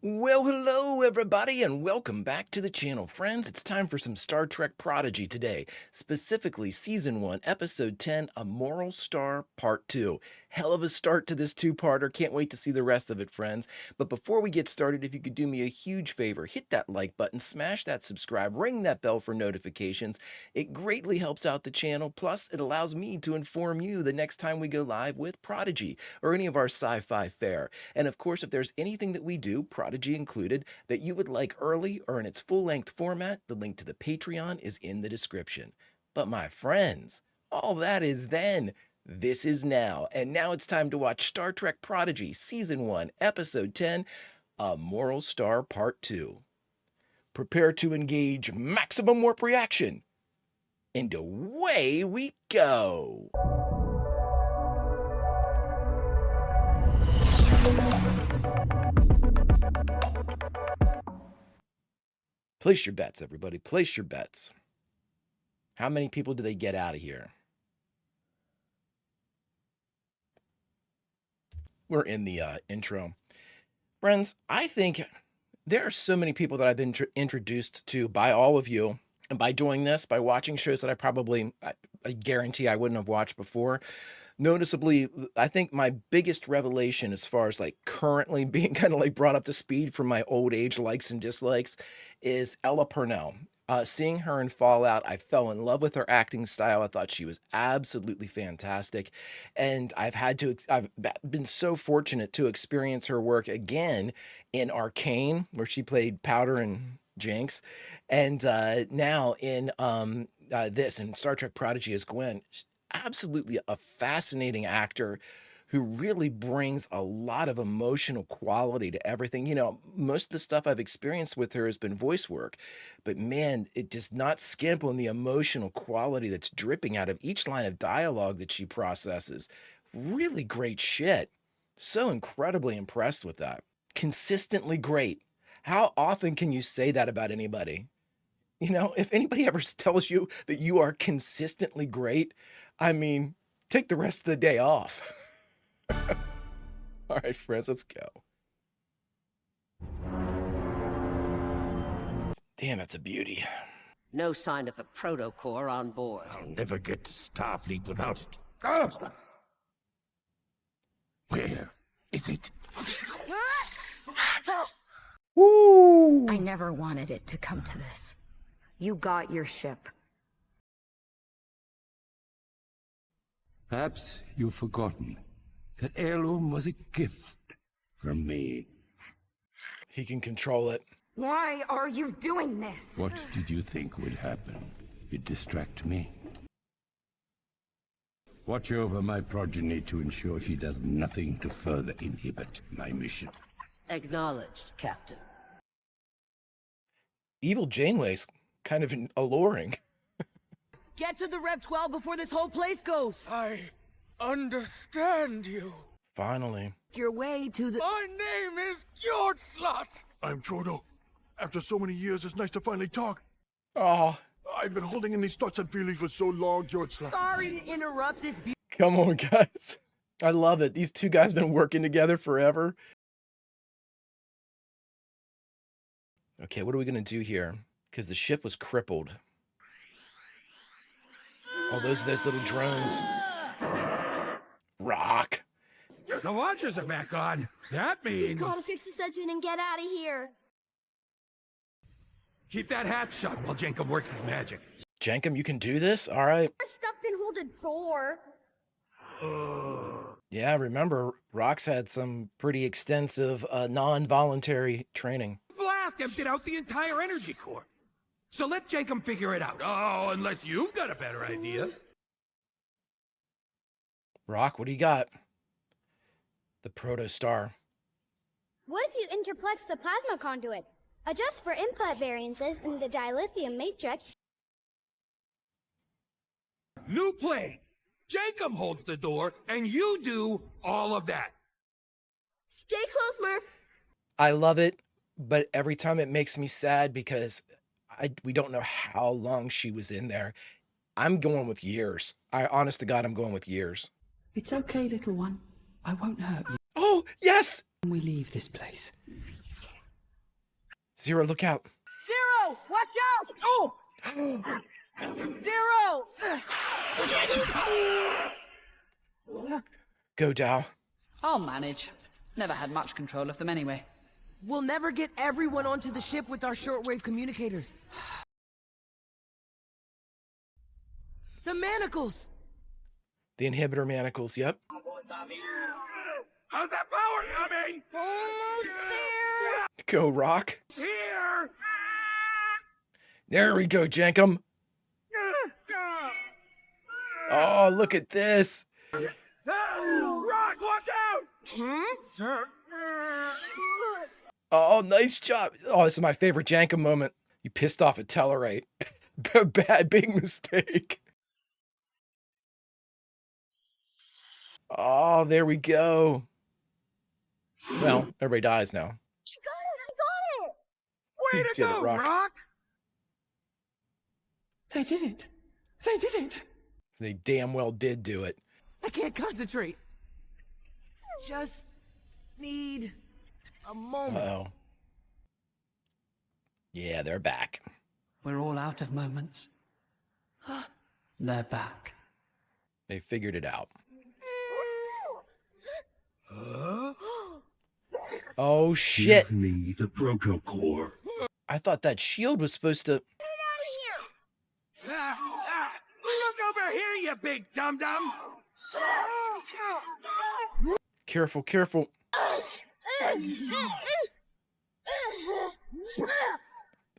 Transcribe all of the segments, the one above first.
Well, hello everybody, and welcome back to the channel, friends. It's time for some Star Trek Prodigy today, specifically Season 1, Episode 10, A Moral Star Part 2. Hell of a start to this two-parter. Can't wait to see the rest of it, friends. But before we get started, if you could do me a huge favor, hit that like button, smash that subscribe, ring that bell for notifications. It greatly helps out the channel, plus it allows me to inform you the next time we go live with Prodigy or any of our sci-fi fare. And of course, if there's anything that we do, Prodigy included, that you would like early or in its full-length format, the link to the Patreon is in the description. But my friends, all that is then. This is now. And now it's time to watch Star Trek Prodigy Season 1, Episode 10, A Moral Star Part 2. Prepare to engage maximum warp reaction. And away we go. Place your bets, everybody. Place your bets. How many people do they get out of here? We're in the intro. Friends, I think there are so many people that I've been introduced to by all of you. And by doing this, by watching shows that I guarantee I wouldn't have watched before. Noticeably, I think my biggest revelation as far as like currently being kind of like brought up to speed from my old age likes and dislikes is Ella Purnell. Seeing her in Fallout, I fell in love with her acting style. I thought she was absolutely fantastic. And I've been so fortunate to experience her work again in Arcane, where she played Powder and Jinx. And now in this, in Star Trek Prodigy as Gwen. Absolutely a fascinating actor who really brings a lot of emotional quality to everything. You know, most of the stuff I've experienced with her has been voice work, but man, it does not skimp on the emotional quality that's dripping out of each line of dialogue that she processes. Really great shit. So incredibly impressed with that. Consistently great. How often can you say that about anybody? You know, if anybody ever tells you that you are consistently great, I mean, take the rest of the day off. All right, friends, let's go. Damn, that's a beauty. No sign of the proto-core on board. I'll never get to Starfleet without it. Where is it? Woo! I never wanted it to come to this. You got your ship. Perhaps you've forgotten that heirloom was a gift from me. He can control it. Why are you doing this? What did you think would happen? You'd distract me. Watch over my progeny to ensure she does nothing to further inhibit my mission. Acknowledged, Captain. Evil Janeway's kind of alluring. Get to the Rev 12 before this whole place goes. I understand you. Finally. Your way to the... My name is George Slot. I'm Chodo. After so many years, it's nice to finally talk. Oh, I've been holding in these thoughts and feelings for so long, George Slot. Sorry to interrupt this come on, guys. I love it. These two guys been working together forever. Okay, what are we going to do here? Because the ship was crippled. Oh, those little drones. Rock. The launchers are back on. That means... Gotta fix this engine and get out of here. Keep that hatch shut while Jacob works his magic. Jankum, you can do this? All right. Our stuff can hold a door. Yeah, remember, Rox had some pretty extensive non-voluntary training. Blast emptied out the entire energy core. So let Jacob figure it out. Oh, unless you've got a better idea. Rock, what do you got? The proto-star. What if you interplex the plasma conduit? Adjust for input variances in the dilithium matrix. New plane. Jacob holds the door, and you do all of that. Stay close, Murph. I love it, but every time it makes me sad because we don't know how long she was in there. I'm going with years. Honest to God, I'm going with years. It's okay, little one. I won't hurt you Oh, yes! when we leave this place. Zero, look out. Zero! Watch out! Oh! Zero! Go, Dow. I'll manage. Never had much control of them anyway. We'll never get everyone onto the ship with our shortwave communicators. The manacles! The inhibitor manacles, yep. How's that power coming? Almost there! Go, Rock. Here! There we go, Jenkum. Oh, look at this. Rock, watch out! Oh, nice job. Oh, this is my favorite Jenkum moment. You pissed off a Tellarite. Bad, big mistake. Oh, there we go. Well, everybody dies now. Way You to did it, go, Rock. Rock! They did it. They did it. They damn well did do it. I can't concentrate. Just need a moment. Uh-oh. Yeah, they're back. We're all out of moments. They're back. They figured it out. Oh, shit. Give me the protocore. I thought that shield was supposed to... Look over here, you big dum-dum! Careful, careful.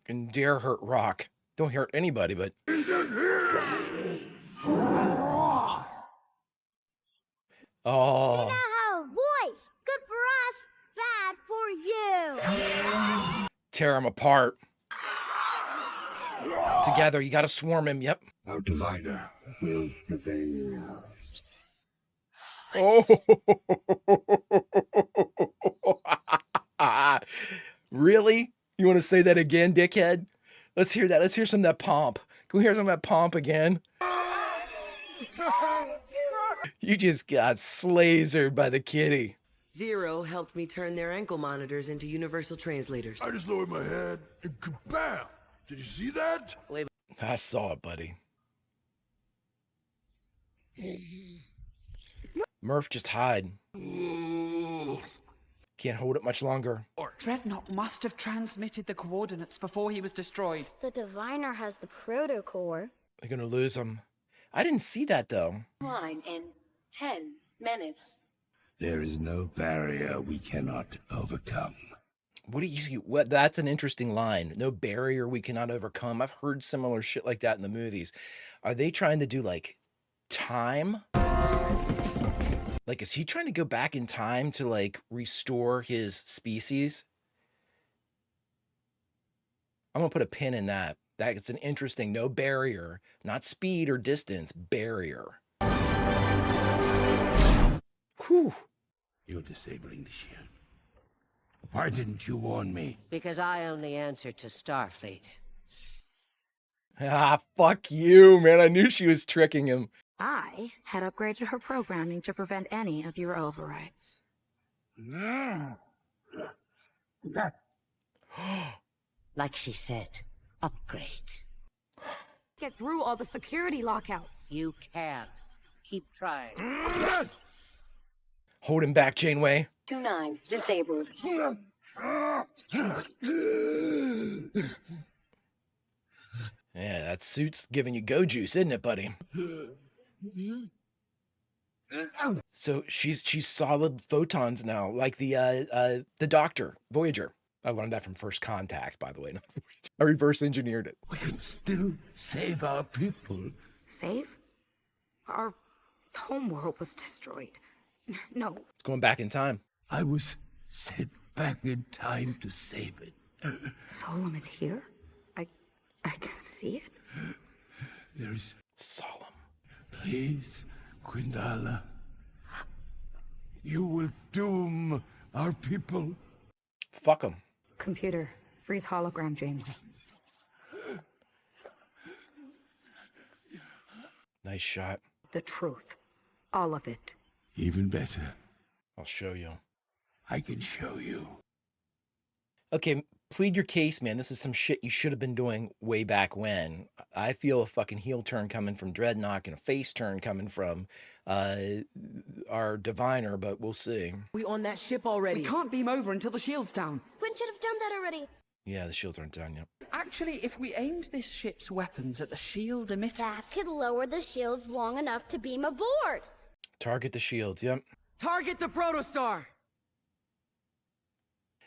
Can dare hurt Rock. Don't hurt anybody, but... Oh. Now have a voice. Good for us, bad for you. Tear him apart. Together, you gotta swarm him, yep. Our diviner will prevail. Oh. Really? You want to say that again, dickhead? Let's hear that. Let's hear some of that pomp. Can we hear some of that pomp again? You just got slazered by the kitty. Zero helped me turn their ankle monitors into universal translators. I just lowered my head and kabam! Did you see that? I saw it, buddy. Murph, just hide. Can't hold it much longer. Dreadnought must have transmitted the coordinates before he was destroyed. The diviner has the protocore. They're gonna lose him. I didn't see that, though. Line in 10 minutes. There is no barrier we cannot overcome. What do you see? What? That's an interesting line. No barrier we cannot overcome. I've heard similar shit like that in the movies. Are they trying to do, like, time? Like, is he trying to go back in time to, like, restore his species? I'm gonna put a pin in that. That's an interesting, no barrier, not speed or distance, barrier. Whew. You're disabling the shield. Why didn't you warn me? Because I only answer to Starfleet. Ah, fuck you, man. I knew she was tricking him. I had upgraded her programming to prevent any of your overrides. Like she said, upgrades. Get through all the security lockouts. You can. Keep trying. Hold him back, Janeway. 29 disabled. Yeah, that suit's giving you go juice, isn't it, buddy? So she's solid photons now, like the Doctor, Voyager. I learned that from First Contact, by the way. I reverse engineered it. We can still save our people. Save? Our homeworld was destroyed. No. It's going back in time. I was sent back in time to save it. Solemn is here? I can see it. There's... Solemn. Please, Quindala. You will doom our people. Fuck him. Computer, freeze hologram Janeway. Nice shot. The truth. All of it. Even better. I'll show you. I can show you. Okay, plead your case, man. This is some shit you should have been doing way back when. I feel a fucking heel turn coming from Dreadnought and a face turn coming from our diviner, but we'll see. We on that ship already. We can't beam over until the shield's down. Quinn should have done that already. Yeah, the shields aren't done yet. Actually, if we aimed this ship's weapons at the shield emitters... That could lower the shields long enough to beam aboard. Target the shields, yep. Target the protostar.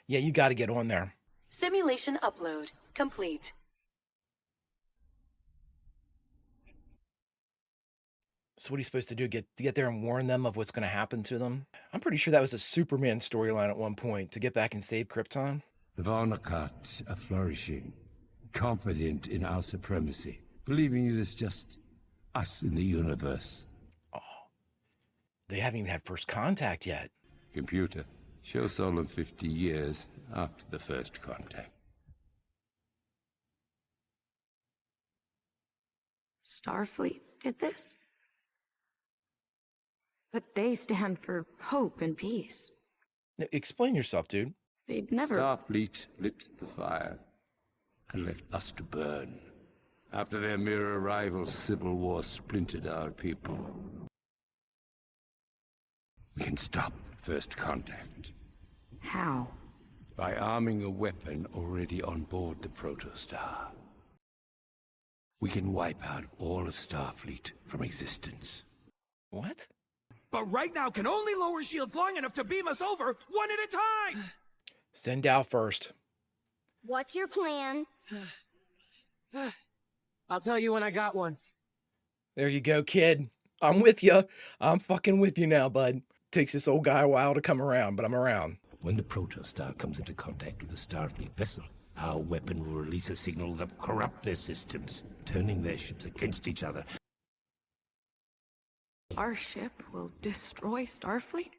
Yeah, you got to get on there. Simulation upload complete. So what are you supposed to do? Get there and warn them of what's going to happen to them? I'm pretty sure that was a Superman storyline at one point, to get back and save Krypton. The Varnakat are flourishing, confident in our supremacy, believing it is just us in the universe. Oh, they haven't even had first contact yet. Computer, show Solon 50 years after the first contact. Starfleet did this? But they stand for hope and peace. Now, explain yourself, dude. They'd never... Starfleet lit the fire and left us to burn. After their mere arrival, civil war splintered our people. We can stop first contact. How? By arming a weapon already on board the Protostar. We can wipe out all of Starfleet from existence. What? But right now can only lower shields long enough to beam us over one at a time! Send Dow first. What's your plan? I'll tell you when I got one. There you go, kid. I'm with you. I'm fucking with you now, bud. Takes this old guy a while to come around, but I'm around. When the Protostar comes into contact with a Starfleet vessel, our weapon will release a signal that will corrupt their systems, turning their ships against each other. Our ship will destroy Starfleet?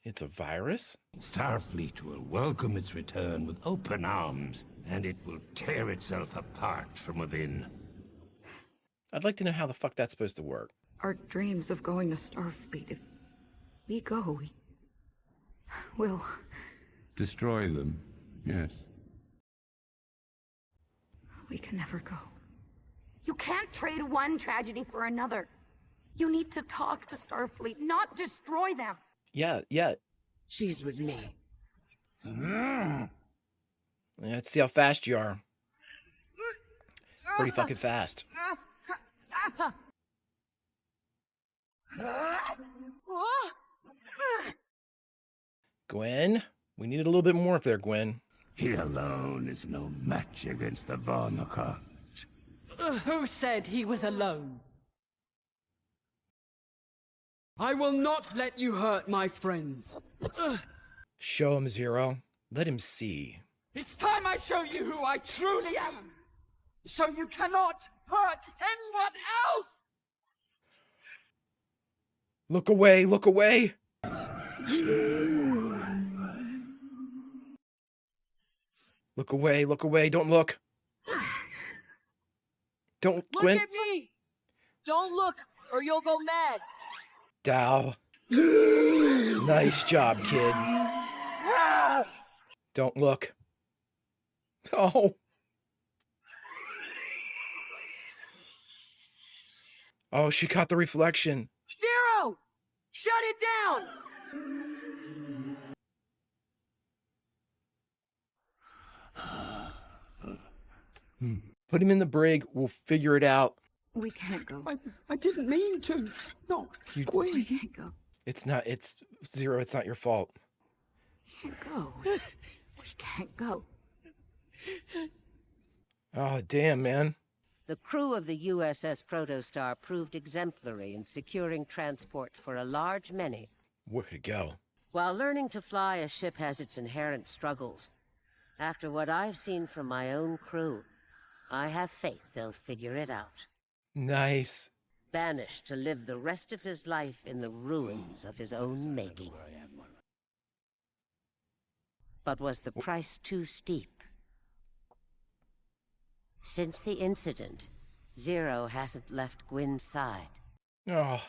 It's a virus? Starfleet will welcome its return with open arms, and it will tear itself apart from within. I'd like to know how the fuck that's supposed to work. Our dreams of going to Starfleet, if we go, we'll... Destroy them, yes. We can never go. You can't trade one tragedy for another. You need to talk to Starfleet, not destroy them. Yeah. She's with me. Let's see how fast you are. Pretty fucking fast. Gwen? We need a little bit more up there, Gwen. He alone is no match against the Varnakat. Who said he was alone? I will not let you hurt my friends. Show him, Zero. Let him see. It's time I show you who I truly am. So you cannot hurt anyone else. Look away, look away. Look away, look away, don't look. Don't, Look Gwen. at me! Don't look, or you'll go mad. Dow. Nice job, kid. Don't look. Oh. Oh, she caught the reflection. Zero! Shut it down! Put him in the brig. We'll figure it out. We can't go. I didn't mean to. No, You- Gwen. We can't go. It's Zero. It's not your fault. We can't go. We can't go. Oh, damn, man. The crew of the USS Protostar proved exemplary in securing transport for a large many. Way to go. While learning to fly a ship has its inherent struggles, after what I've seen from my own crew, I have faith they'll figure it out. Nice. Banished to live the rest of his life in the ruins of his own making. But was the price too steep? Since the incident, Zero hasn't left Gwyn's side. Oh,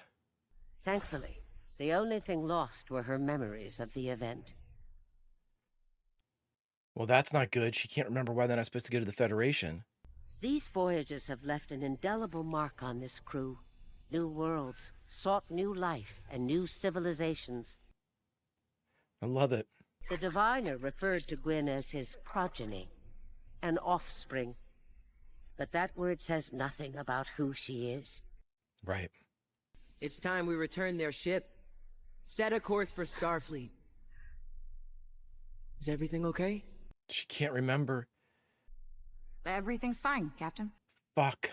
Thankfully, the only thing lost were her memories of the event. Well, that's not good. She can't remember why they're not supposed to go to the Federation. These voyages have left an indelible mark on this crew. New worlds, sought new life, and new civilizations. I love it. The diviner referred to Gwyn as his progeny, an offspring. But that word says nothing about who she is. Right. It's time we return their ship. Set a course for Starfleet. Is everything okay? She can't remember. Everything's fine, Captain. Fuck.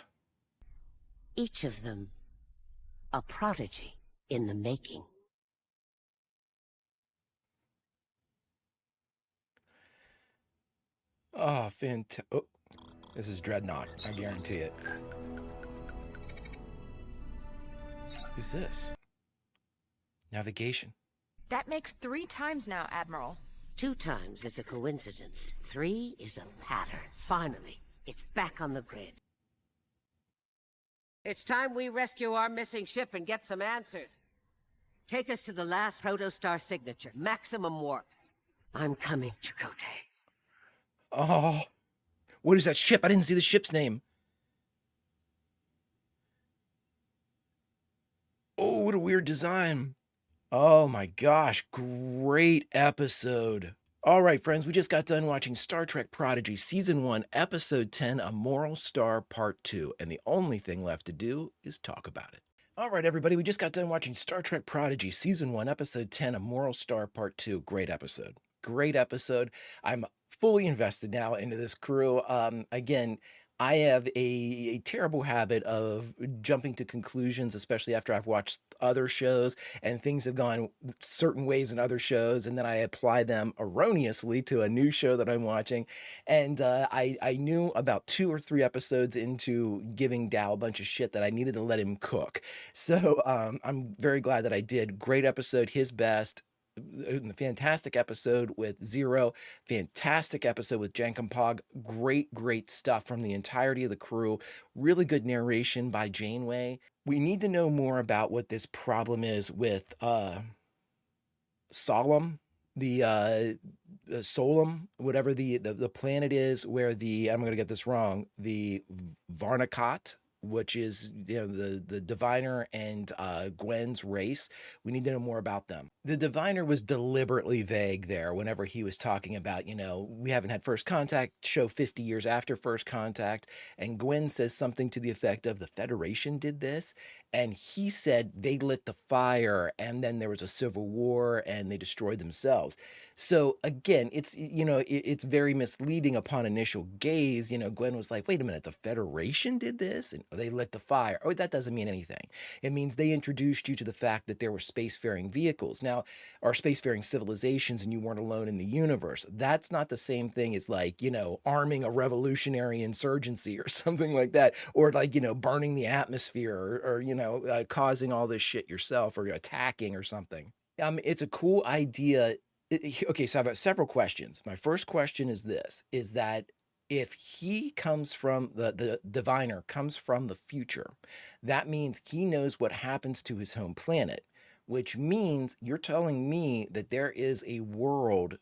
Each of them, a prodigy in the making. Oh, fantastic. Oh, this is Dreadnought. I guarantee it. Who's this? Navigation. That makes 3 times now, Admiral. 2 times is a coincidence. 3 is a pattern. Finally, it's back on the grid. It's time we rescue our missing ship and get some answers. Take us to the last protostar signature, maximum warp. I'm coming, Chakotay. Oh, what is that ship? I didn't see the ship's name. Oh, what a weird design. Oh my gosh, great episode. All right, friends, we just got done watching Star Trek Prodigy Season 1, Episode 10, A Moral Star Part 2, and the only thing left to do is talk about it. All right, everybody, we just got done watching Star Trek Prodigy Season 1, Episode 10, A Moral Star Part 2. Great episode. Great episode. I'm fully invested now into this crew. Again, I have a terrible habit of jumping to conclusions, especially after I've watched other shows and things have gone certain ways in other shows, and then I apply them erroneously to a new show that I'm watching. And I knew about 2 or 3 episodes into giving Dow a bunch of shit that I needed to let him cook. So I'm very glad that I did. Great episode, his best. Fantastic episode with Zero, fantastic episode with Jankum. Great stuff from the entirety of the crew. Really good narration by Janeway. We need to know more about what this problem is with Solemn, the Solum, whatever the planet is, where I'm going to get this wrong, the Varnakat, which is the diviner and Gwen's race. We need to know more about them. The diviner was deliberately vague there whenever he was talking about, we haven't had first contact, show 50 years after first contact, and Gwen says something to the effect of the Federation did this, and he said they lit the fire and then there was a civil war and they destroyed themselves. So again, it's very misleading upon initial gaze. Gwen was like, wait a minute, the Federation did this and they lit the fire. Oh, that doesn't mean anything. It means they introduced you to the fact that there were spacefaring vehicles now, or spacefaring civilizations, and you weren't alone in the universe. That's not the same thing as arming a revolutionary insurgency or something like that, or burning the atmosphere or causing all this shit yourself or attacking or something. It's a cool idea. Okay, so I've got several questions. My first question is this, is that if he comes from the diviner comes from the future, that means he knows what happens to his home planet, which means you're telling me that there is a world,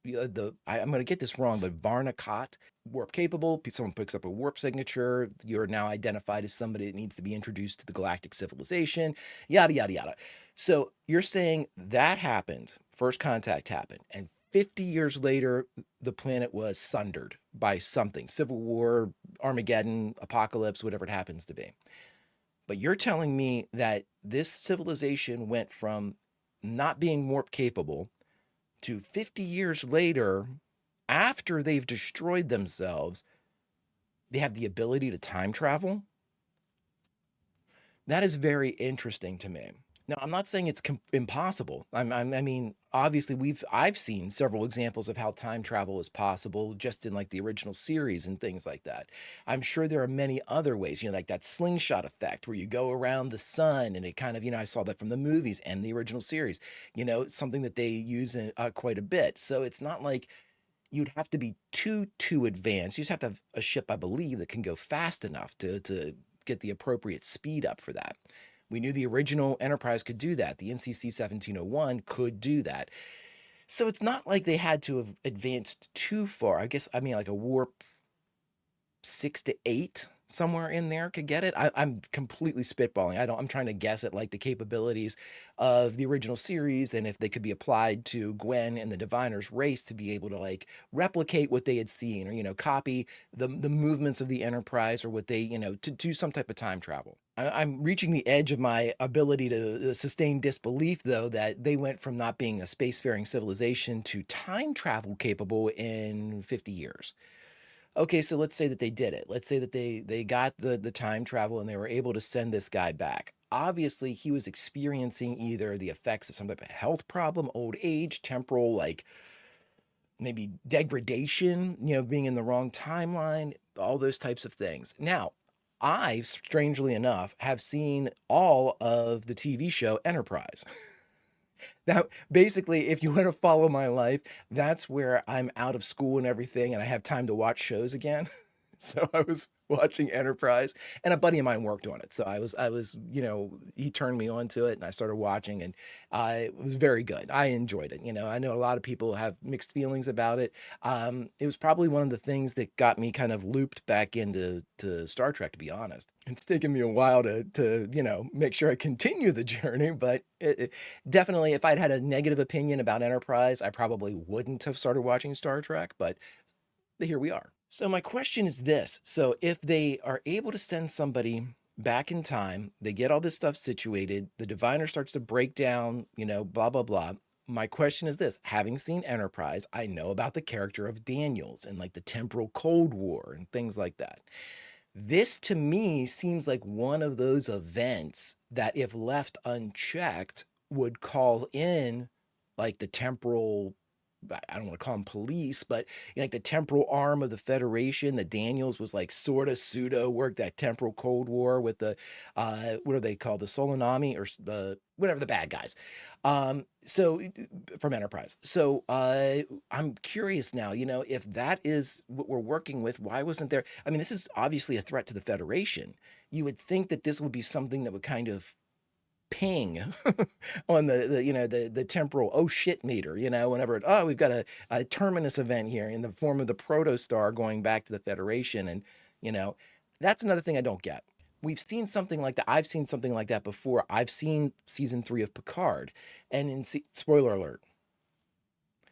I'm going to get this wrong, but Varnakat, warp capable, someone picks up a warp signature, you're now identified as somebody that needs to be introduced to the galactic civilization, yada, yada, yada. So you're saying that happened, first contact happened, and 50 years later, the planet was sundered by something, civil war, Armageddon, apocalypse, whatever it happens to be. But you're telling me that this civilization went from not being warp capable to 50 years later, after they've destroyed themselves, they have the ability to time travel? That is very interesting to me. Now, I'm not saying it's impossible. I mean, obviously, I've seen several examples of how time travel is possible just in the original series and things like that. I'm sure there are many other ways, like that slingshot effect where you go around the sun and it kind of, I saw that from the movies and the original series, something that they use in, quite a bit. So it's not like you'd have to be too advanced. You just have to have a ship, I believe, that can go fast enough to get the appropriate speed up for that. We knew the original Enterprise could do that. The NCC 1701 could do that. So it's not like they had to have advanced too far. I guess, I mean, like a warp 6 to 8 somewhere in there could get it. I'm completely spitballing. I'm trying to guess at like the capabilities of the original series and if they could be applied to Gwen and the Diviner's race to be able to like replicate what they had seen or, copy the movements of the Enterprise or what they, to do some type of time travel. I'm reaching the edge of my ability to sustain disbelief, though, that they went from not being a spacefaring civilization to time travel capable in 50 years. Okay, so let's say that they did it. Let's say that they got the time travel and they were able to send this guy back. Obviously, he was experiencing either the effects of some type of health problem, old age, temporal, like maybe degradation, being in the wrong timeline, all those types of things. Now, I, strangely enough, have seen all of the TV show Enterprise. That basically, if you want to follow my life, that's where I'm out of school and everything, and I have time to watch shows again. So I was watching Enterprise, and a buddy of mine worked on it. So I was, he turned me on to it, and I started watching, and it was very good. I enjoyed it. I know a lot of people have mixed feelings about it. It was probably one of the things that got me kind of looped back into Star Trek, to be honest. It's taken me a while to make sure I continue the journey, but definitely, if I'd had a negative opinion about Enterprise, I probably wouldn't have started watching Star Trek, but here we are. So my question is this. So if they are able to send somebody back in time, they get all this stuff situated, the diviner starts to break down, blah, blah, blah. My question is this. Having seen Enterprise, I know about the character of Daniels and like the temporal Cold War and things like that. This to me seems like one of those events that if left unchecked would call in like the temporal, I don't want to call them police, but like the temporal arm of the Federation. The Daniels was like sort of pseudo work that temporal Cold War with the what are they called, the Solanami or whatever, the bad guys. So from Enterprise. So I'm curious now, if that is what we're working with, why wasn't there? I mean, this is obviously a threat to the Federation. You would think that this would be something that would kind of ping on the temporal oh shit meter, whenever we've got a terminus event here in the form of the protostar going back to the Federation. And that's another thing I don't get. We've seen something like that. I've seen something like that before. I've seen season 3 of Picard, and in spoiler alert,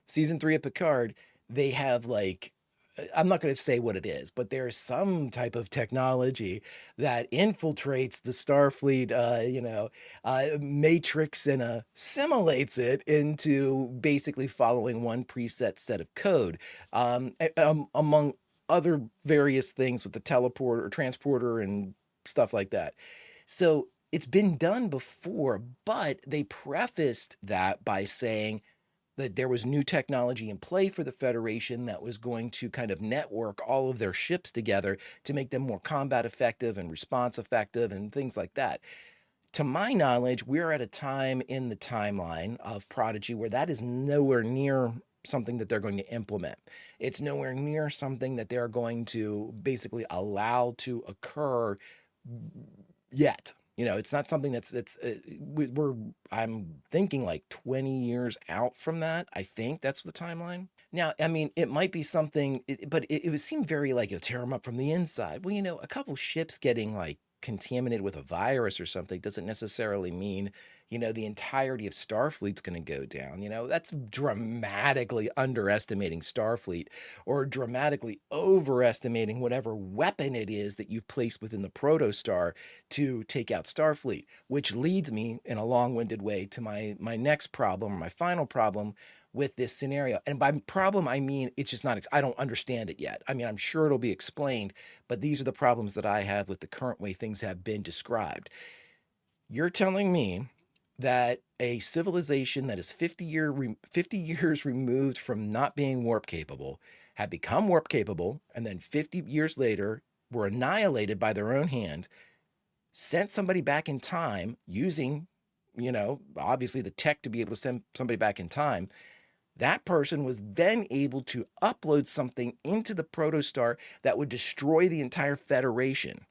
season 3 of Picard, they have like, I'm not going to say what it is, but there's some type of technology that infiltrates the Starfleet, matrix and assimilates it into basically following one preset set of code, among other various things with the teleporter, transporter, and stuff like that. So it's been done before, but they prefaced that by saying that there was new technology in play for the Federation that was going to kind of network all of their ships together to make them more combat effective and response effective and things like that. To my knowledge, we're at a time in the timeline of Prodigy where that is nowhere near something that they're going to implement. It's nowhere near something that they're going to basically allow to occur yet. It's not something I'm thinking like 20 years out from that. I think that's the timeline. Now, I mean, it might be something, but it would seem very like it'll tear them up from the inside. Well, a couple ships getting like contaminated with a virus or something doesn't necessarily mean, the entirety of Starfleet's going to go down. That's dramatically underestimating Starfleet or dramatically overestimating whatever weapon it is that you've placed within the protostar to take out Starfleet, which leads me in a long-winded way to my next problem, or my final problem with this scenario. And by problem, I mean, it's just not, I don't understand it yet. I mean, I'm sure it'll be explained, but these are the problems that I have with the current way things have been described. You're telling me that a civilization that is 50 years removed from not being warp capable had become warp capable, and then 50 years later were annihilated by their own hand, sent somebody back in time using, obviously the tech to be able to send somebody back in time. That person was then able to upload something into the protostar that would destroy the entire Federation.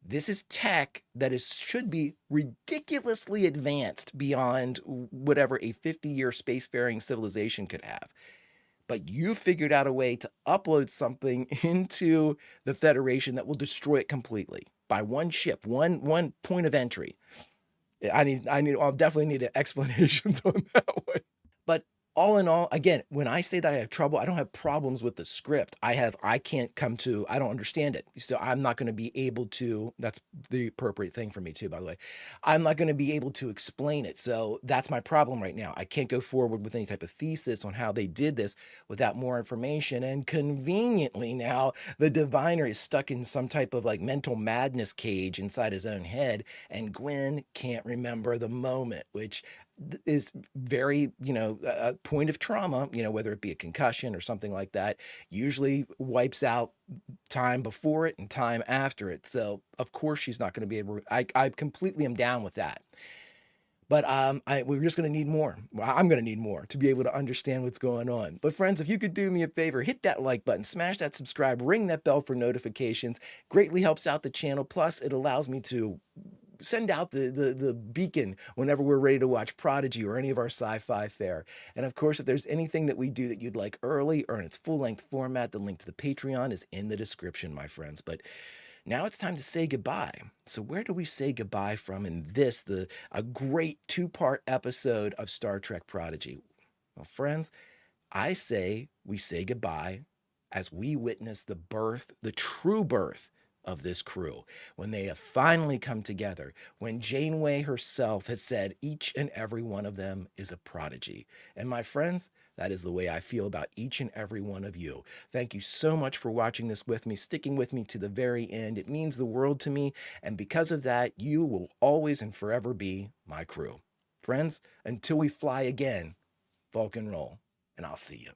This is tech that should be ridiculously advanced beyond whatever a 50-year spacefaring civilization could have. But you figured out a way to upload something into the Federation that will destroy it completely by one ship, one point of entry. I'll definitely need explanations on that one. But all in all, again, when I say that I have trouble, I don't have problems with the script. I don't understand it. So I'm not going to be able to, that's the appropriate thing for me too, by the way. I'm not going to be able to explain it. So that's my problem right now. I can't go forward with any type of thesis on how they did this without more information. And conveniently now, the diviner is stuck in some type of like mental madness cage inside his own head. And Gwen can't remember the moment, which is very, a point of trauma, whether it be a concussion or something like that, usually wipes out time before it and time after it. So of course she's not going to be able to, I completely am down with that. But we're just going to need more. Well, I'm going to need more to be able to understand what's going on. But friends, if you could do me a favor, hit that like button, smash that subscribe, ring that bell for notifications. Greatly helps out the channel. Plus, it allows me to send out the beacon whenever we're ready to watch Prodigy or any of our sci-fi fare. And of course, if there's anything that we do that you'd like early or in its full-length format, the link to the Patreon is in the description, my friends. But now it's time to say goodbye. So where do we say goodbye from in this, a great two-part episode of Star Trek Prodigy? Well, friends, I say we say goodbye as we witness the birth, the true birth of this crew, when they have finally come together, when Janeway herself has said each and every one of them is a prodigy. And my friends, that is the way I feel about each and every one of you. Thank you so much for watching this with me, sticking with me to the very end. It means the world to me, and because of that, you will always and forever be my crew. Friends, until we fly again, Vulcan roll, and I'll see you.